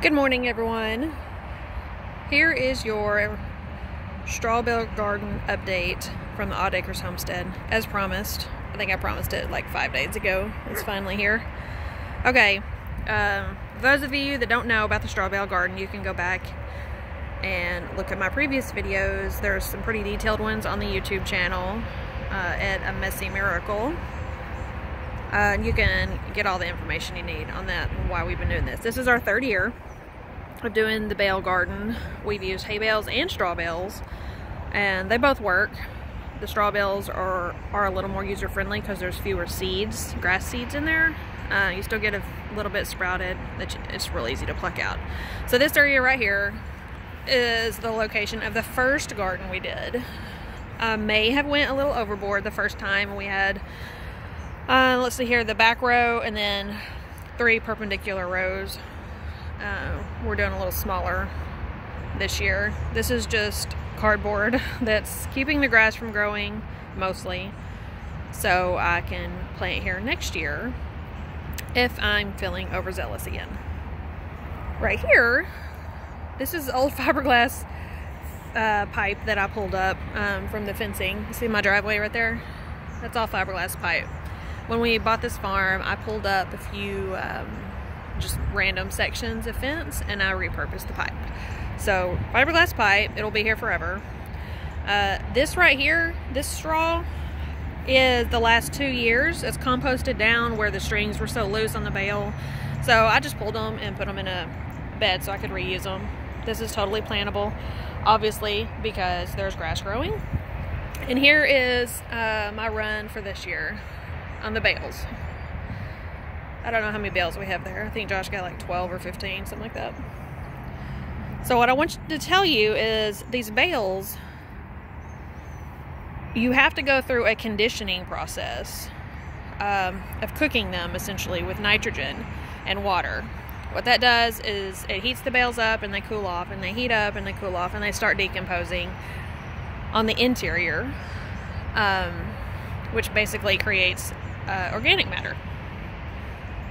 Good morning, everyone. Here is your straw bale garden update from the Odd Acres homestead, as promised. I think I promised it like 5 days ago. It's finally here. Okay, those of you that don't know about the straw bale garden, you can go back and look at my previous videos. There's some pretty detailed ones on the YouTube channel at A Messy Miracle. You can get all the information you need on that and why we've been doing this. This is our third year of doing the bale garden. We've used hay bales and straw bales, and they both work. The straw bales are a little more user-friendly because there's fewer seeds, grass seeds in there. You still get a little bit sprouted. It's real easy to pluck out. So this area right here is the location of the first garden we did. May have went a little overboard the first time. We had let's see here, the back row and then 3 perpendicular rows. We're doing a little smaller this year. This is just cardboard that's keeping the grass from growing mostly, so I can plant here next year if I'm feeling overzealous again. Right here, this is old fiberglass pipe that I pulled up from the fencing. You see my driveway right there? That's all fiberglass pipe. When we bought this farm, I pulled up a few just random sections of fence and I repurposed the pipe. So fiberglass pipe, it'll be here forever. This right here, this straw, is the last 2 years. It's composted down where the strings were so loose on the bale. So I just pulled them and put them in a bed so I could reuse them. This is totally plantable, obviously, because there's grass growing. And here is my run for this year on the bales. I don't know how many bales we have there. I think Josh got like 12 or 15, something like that. So what I want to tell you is these bales, you have to go through a conditioning process of cooking them essentially with nitrogen and water. What that does is it heats the bales up and they cool off, and they heat up and they cool off, and they start decomposing on the interior, which basically creates organic matter.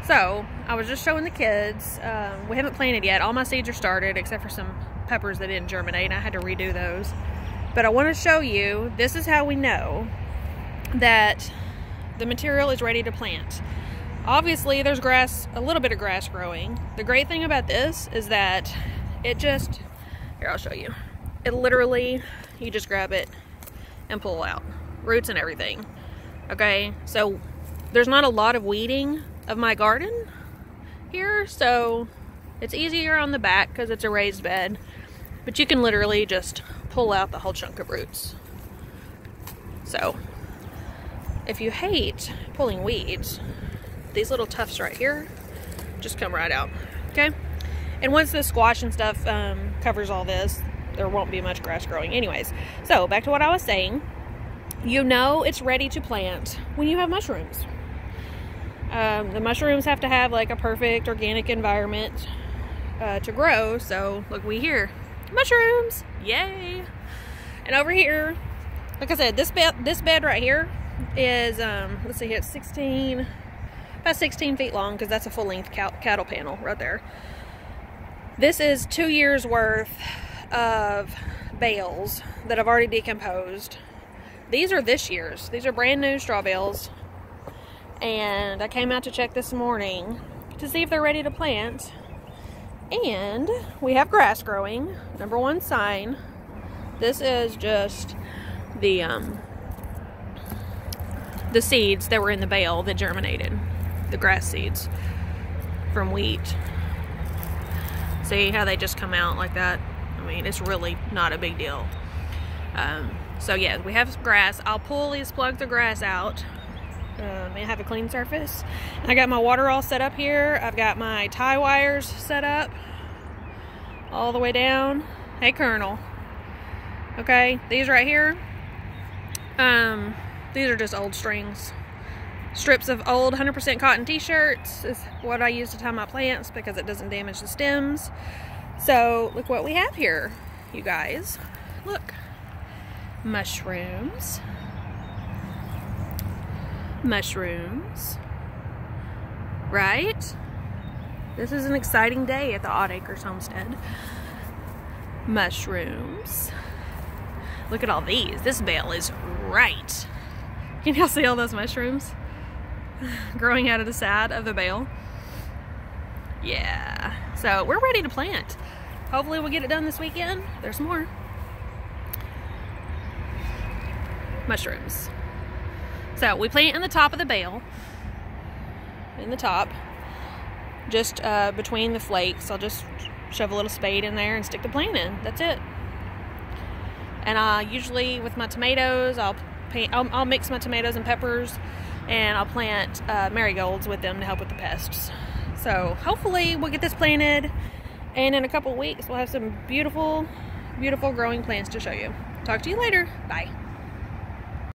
So I was just showing the kids, we haven't planted yet. All my seeds are started except for some peppers that didn't germinate. I had to redo those. But I want to show you, this is how we know that the material is ready to plant. Obviously there's grass, a little bit of grass growing. The great thing about this is that it just, here I'll show you. It literally, you just grab it and pull out, roots and everything. Okay, so there's not a lot of weeding of my garden here, so it's easier on the back because it's a raised bed, but you can literally just pull out the whole chunk of roots. So if you hate pulling weeds, these little tufts right here just come right out. Okay, and once the squash and stuff covers all this, there won't be much grass growing anyways. So back to what I was saying, you know it's ready to plant when you have mushrooms. The mushrooms have to have like a perfect organic environment to grow. So look, we hear mushrooms, yay! And over here, like I said, this bed right here is let's see here, it's about 16 feet long, because that's a full-length cattle panel right there. This is 2 years worth of bales that have already decomposed. These are this year's. These are brand new straw bales. And I came out to check this morning to see if they're ready to plant. And we have grass growing. Number one sign. This is just the seeds that were in the bale that germinated. The grass seeds from wheat. See how they just come out like that? I mean, it's really not a big deal. So yeah, we have grass. I'll pull these plugs of grass out and have a clean surface. I got my water all set up here. I've got my tie wires set up all the way down. Hey, Colonel. Okay, these right here, these are just old strings. Strips of old 100% cotton t-shirts is what I use to tie my plants because it doesn't damage the stems. So look what we have here, you guys. Look, mushrooms. Mushrooms, right? This is an exciting day at the Odd Acres homestead. Mushrooms. Look at all these. This bale is right. Can y'all see all those mushrooms growing out of the side of the bale? Yeah. So we're ready to plant. Hopefully we'll get it done this weekend. There's more. Mushrooms. So we plant in the top of the bale. In the top. Just between the flakes. I'll just shove a little spade in there and stick the plant in. That's it. And usually with my tomatoes, I'll mix my tomatoes and peppers, and I'll plant marigolds with them to help with the pests. So hopefully we'll get this planted, and in a couple weeks we'll have some beautiful, beautiful growing plants to show you. Talk to you later. Bye.